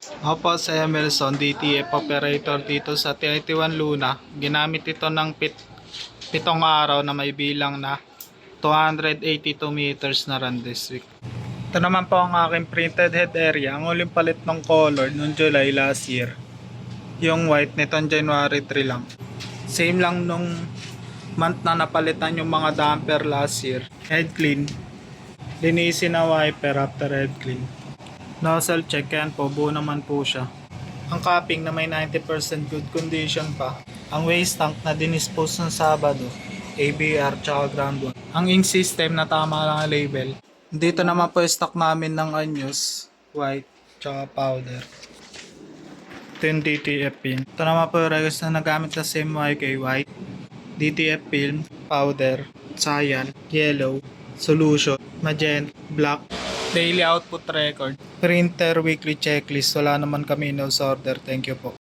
Ako po si Emerson, DTF operator dito sa TIT1 Luna. Ginamit ito ng pitong araw na may bilang na 282 meters na run this week. Ito naman po ang aking printed head area. Ang uling palit ng color noong July last year. Yung white nitong January 3 lang. Same lang nung month na napalitan yung mga damper last year. Head clean. Linisin na wiper after head clean. Nozzle check, yan po, buo naman po siya. Ang capping na may 90% good condition pa. Ang waste tank na dinispose ng Sabado, ABR tsaka ground 1. Ang ink system na tama lang ang label. Dito naman po stock namin ng anyos, white tsaka powder. Ito yung DTF pin. Ito naman po yung regos na nagamit sa same YK white, DTF film, powder, cyan, yellow, solution, magenta, black. Daily output record, printer weekly checklist. Wala naman kami in-order. Thank you po.